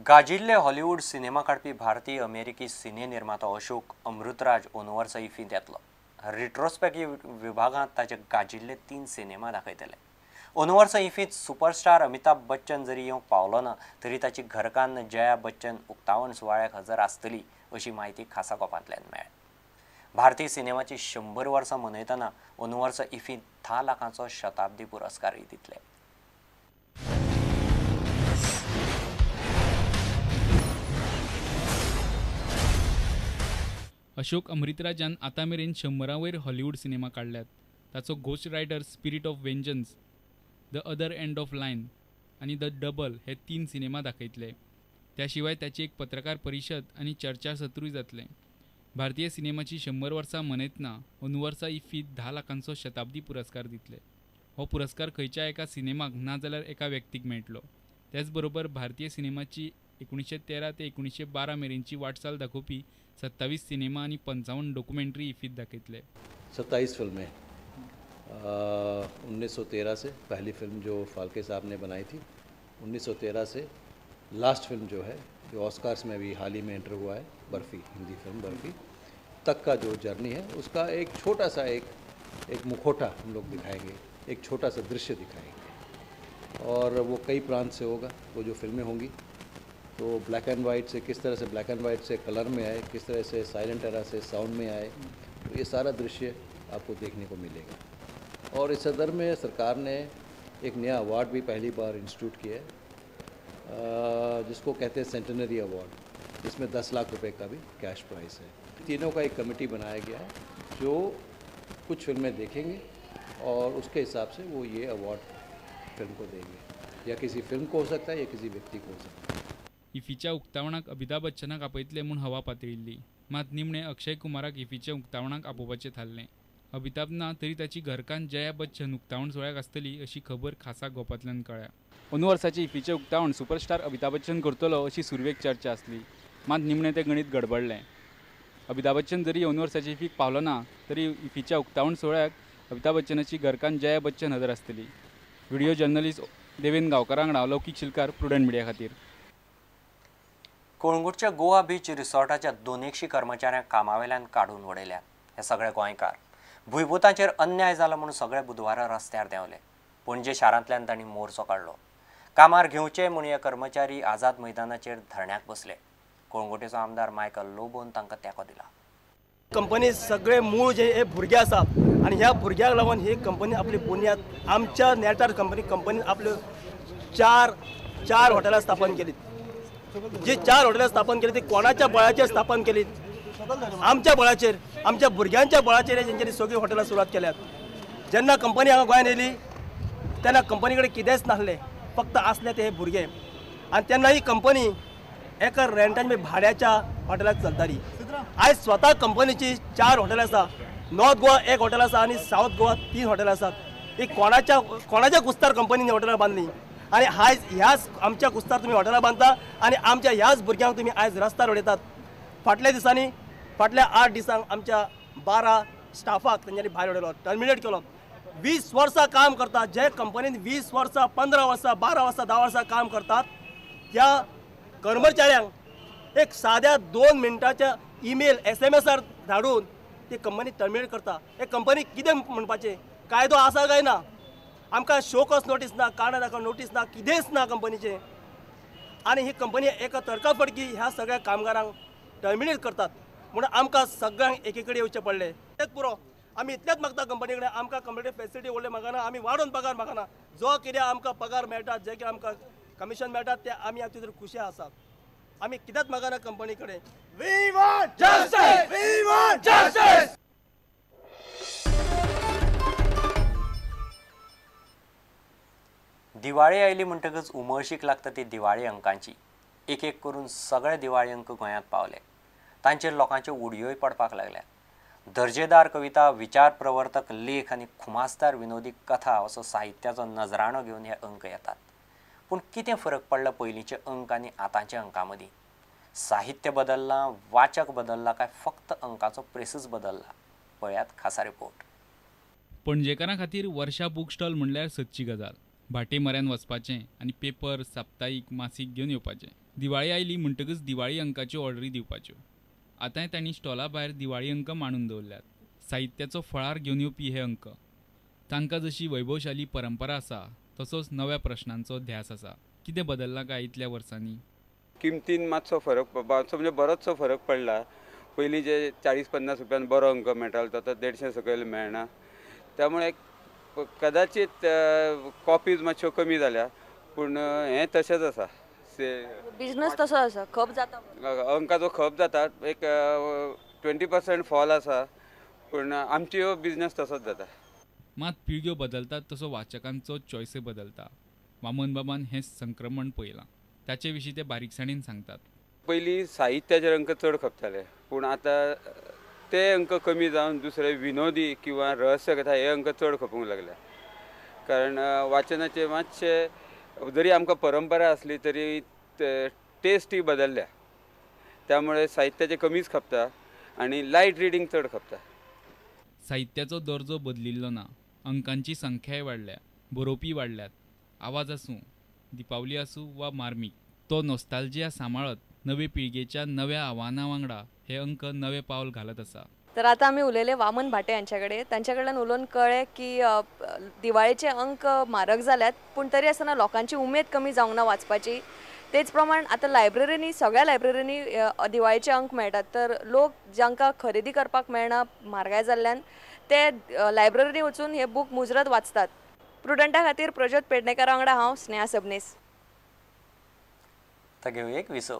गाजिल्ले Hollywood cinema काढपी भारतीय अमेरिकी सिने निर्मातो अशोक अमृतराज ओनवरचो इफ्फींत येतलो। रिट्रोस्पेक्टिव्ह विभागात ताचे गाजिल्ले 3 सिनेमा दाखयतले। ओनवरचो इफ्फींत सुपरस्टार अमिताभ बच्चन जरी येवंक पावलो ना तरी ताची घरकान्न जया बच्चन उक्तावण सुवाळ्याक हजर आसतली अशी माहिती खासा कोपांतल्यान मेळ्ळी। भारतीय सिनेमाची 100 वर्सां मनयतना ओनवरचो इफ्फींत 10 लाखांचो शताब्दी पुरस्कारय दितले। अशोक अमृतराजान आतां मेरेन 100 वयर हॉलिवूड सिनेमा काढल्यात। ताचो Ghost Rider, Spirit of Vengeance, the other end of line आनी द डबल हे 3 सिनेमा दाखयतले। त्या शिवाय ताची एक पत्रकार परिशद आनी चर्चा सत्रूय जातलें। भारतीय सिनेमाची 100 वर्सां मनयतना ओनवरचो इफ्फींत 10 लाखांचो शताब्दी पुरस्कार दितले। हो पुरस्कार खंयच्या एका सिनेमाक ना जाल्यार एका व्यक्तीक मेळटलो। त्याच बरोबर भारतीय सिनेमाची 1913 ते 1912 मेरेनची वाटचाल दाखोवपी 27 सिनेमा आणि 55 डॉक्यूमेंट्री इफ्फींत दाखयतले। 27 फिल्में 1913 से पहली फिल्म जो फाल्के साहब ने बनाई थी, 1913 से लास्ट फिल्म जो है जो ऑस्कार्स में भी हाल ही में एंटर हुआ है, बर्फ़ी, हिंदी फिल्म बर्फ़ी तक का जो जर्नी है उसका एक छोटा सा एक मुखौटा हम लोग दिखाएंगे, एक छोटा सा दृश्य दिखाएंगे। और वो कई प्रांत से होगा। वो जो फिल्में होंगी तो ब्लैक एंड वाइट से किस तरह से ब्लैक एंड वाइट से कलर में आए, किस तरह से साइलेंट एरा से साउंड में आए, तो ये सारा दृश्य आपको देखने को मिलेगा। और इस सदर में सरकार ने एक नया अवार्ड भी पहली बार इंस्टीट्यूट किया है, जिसको कहते हैं सेंटेनरी अवार्ड, जिसमें 10 लाख रुपए का भी कैश प्राइस है। तीनों का एक कमेटी बनाया गया है जो कुछ फिल्में देखेंगे और उसके हिसाब से वो ये अवार्ड फिल्म को देंगे, या किसी फिल्म को हो सकता है या किसी व्यक्ति को हो सकता है। इफ्फीच्या उक्तावणाक अमिताभ बच्चनाक आपयतले म्हूण हवा पातळिल्ली, मात निमणे अक्षय कुमाराक इफ्फीच्या उक्तावणाक आपोवपाचें थारलें। अमिताभ ना तरी ताची घरकान्न जया बच्चन उक्तावण सुवाळ्याक आसतली अशी खबर खासा गोपांतल्यान कळ्ळ्या। अंदू वर्साची इफ्फीचें उक्तावण सुपरस्टार अमिताभ बच्चन करतलो अशी सुरवेक चर्चा आसली, मात निमणें तें गणीत गडबडलें। अमिताभ बच्चन जरी अंदू वर्साची इफ्फीक पावलो ना तरी इफ्फीच्या उक्तावण सुवाळ्याक अमिताभ बच्चनाची घरकान्न जया बच्चन हजर आसतली। व्हिडिओ जर्नलिस्ट देवेंद्र गांवकार वांगडा लौकीक शिलकार, प्रुडंट मिडिया खातीर। कोळंगूटच्या गोवा बीच रिसॉर्टाच्या 200 कर्मचाऱ्यांक कामावेल्यान काडून उडयल्या। हे सगळे गोंयकार। भुंयभुतांचेर अन्याय जाला म्हणून सगळे बुधवारा रस्त्यार देंवले। पणजे शारांतल्यान तांणी मोर्चो काडलो। कामार घेवचे म्हूण हे कर्मचारी आझाद मैदानाचेर धरण्याक बसले। कोळंगूटेचो आमदार मायकल लोबोन तांकां तेंको दिला। कंपनी सगळे मूळ जे हे भुरगे आसा आणि ह्या भुरग्याक लागून ही कंपनी आपली बुनियाद आमच्या नेटार कंपनी आपल्यो चार हॉटेलां स्थापन केली। जी 4 हॉटेलां स्थापन केली ती कोणाच्या बळाचेर स्थापन केली? आमच्या बळाचेर, आमच्या भुरग्यांच्या बळाचेर जेंच्यांनी सगळी हॉटेलां सुरवात केल्यात। जेन्ना कंपनी हांगा गोंयांत येयली तेन्ना कंपनी कडेन कितेंच नासलें, फक्त आसले ते हे भुरगे। आनी तेन्ना ही कंपनी एका रेंटान भाड्याच्या हॉटेलाक चलताली। आयज स्वता कंपनीची 4 हॉटेलां आसा। नॉर्थ गोवा 1 हॉटेल आसा आनी साऊथ गोवा 3 हॉटेलां आसात। ही कोणाच्या कुस्तार कंपनीन हॉटेलां बांदली आणि आयज ह्याच आमच्या कुस्तार तुम्ही हॉटेलां बांदता आणि आमच्या ह्याच भुरग्यांक तुम्ही आयज रस्त्यार उडयतात। फाटल्या 8 दिसांक आमच्या 12 स्टाफाक तेंच्यांनी भायर उडयलो, टर्मिनेट केलो। 20 वर्सां काम करतात, जे कंपनीन 20 वर्सां, 15 वर्सां, 12 वर्सां, 10 वर्सां काम करतात, त्या कर्मचाऱ्यांक एक साध्या 2 मिनटाच्या ईमेल SMS धाडून ती कंपनी टर्मिनेट करता। हे कंपनी कितें म्हणपाचें? कायदो आसा काय ना? आमकां शोकस नोटीस ना, कारणा दाखोवप नोटीस ना, कितेंच ना कंपनीचें। आनी ही कंपनी एका तडकाफडकी ह्या सगळ्या कामगारांक टर्मिनेट करतात म्हणून आमकां सगळ्यांक एके कडेन येवचें पडलें। तेच पुरो आमी इतलेंच मागता कंपनी कडेन, आमकां कंपनी फेसिलिटी व्हडले मागना, आमी वाडोवन पगार मागना। जो कितें आमकां पगार मेळटा, जे कितें आमकां कमिशन मेळटा ते आमी हातूंत खुशी आसात। आमी कितेंच मागना कंपनी कडेन। We want justice, we want justice. Diwali आयली म्हणटकच उमळशीक लागता ती दिवाळी अंकांची। एक एक करून सगळे दिवाळी अंक गोंयांत पावले। तांचेर लोकांच्यो उडयोय पडपाक लागल्या। दर्जेदार कविता, विचार प्रवर्तक लेख आनी खुमासदार विनोदी कथा असो साहित्याचो नजराणो घेवन हे अंक येतात। पूण कितें फरक पडला पयलींचे अंक आनी आतांच्या अंकां मदीं? साहित्य बदललां, वाचक बदलला काय फक्त अंकाचो प्रेसच बदलला? पळयात खासा रिपोर्ट। पणजेकारां खातीर वर्षा बूक स्टॉल म्हणल्यार सदची गजाल। भाटेमाऱ्यान वचपाचें आनी पेपर साप्ताहीक मासीक घेवन येवपाचें. दिवाळी आयली म्हणटकच दिवाळी अंकाच्यो ऑर्डरी दिवपाच्यो. आतांय तांणी स्टॉला भायर दिवाळी अंक मांडून दवरल्यात. साहित्याचो फळार घेवन येवपी हे अंक. तांकां जशी वैभवशाली परंपरा आसा तसोच नव्या प्रश्नांचो ध्यास आसा. कितें बदल्लां काय इतल्या वर्सांनी? किमतीन मातसो फरक मातसो म्हणजे बरोचसो फरक पडला. पयलीं जे 40-50 रुपयान बरो अंक मेळटालो तो आतां 150 सकयल मेळना. त्यामुळे कदाचित कॉपीज मातश्यो कमी जाल्या पूण हें तशेंच आसा. बिझनेस तसो आसा, खप जाता, अंकाचो खप जाता. एक 20% फॉल आसा पूण आमचो बिझनेस तसोच जाता. मात पिळग्यो बदलतात तसो वाचकांचो चॉयसय बदलता. वामन बाबान हें संक्रमण पळयलां. ताचे विशीं ते बारीकसाणेन सांगतात. पयलीं साहित्याचे अंक चड खपताले पूण आतां ते अंक कमी जावन दुसरे विनोदी किंवा रहस्य कथा हे अंक चड खपूंक लागल्या. कारण वाचनाचे मातशे जरी आमकां परंपरा असली तरी टेस्ट ही बदलल्या. त्यामुळे साहित्याचे कमीच खपता आणि लायट रिडींग चड खपता. साहित्याचो दर्जो बदलिल्लो ना. अंकांची संख्याय वाडल्या, बरोवपी वाडल्यात. आवाज आसूं, दिपावली आसूं वा मार्मीक, तो नॉस्टाल्जिया सांबाळत नवे पिळगेच्या नव्या आव्हानां वांगडा हे अंक नवे पावल घालत आसा. तर आता आम्ही उलयले वामन भाटे यांच्याकडे. त्यांच्याकडल्यान उलोवन कळ्ळें की दिवाळीचे अंक म्हारग जाल्यात पूण तरी आसतना लोकांची उमेद कमी जावंक ना वाचपाची. तेच प्रमाण आता लायब्ररीनी, सगळ्या लायब्ररीनी दिवाळीचे अंक मेळटात. तर लोक जांकां खरेदी करपाक मेळना म्हारगाय जाल्ल्यान ते लायब्ररीनी वचून हे बूक मुजरत वाचतात. प्रुडंटा खातीर प्रज्योत पेडणेकर वांगडा हांव स्नेहा सबनीस. आता घेऊ एक विसव.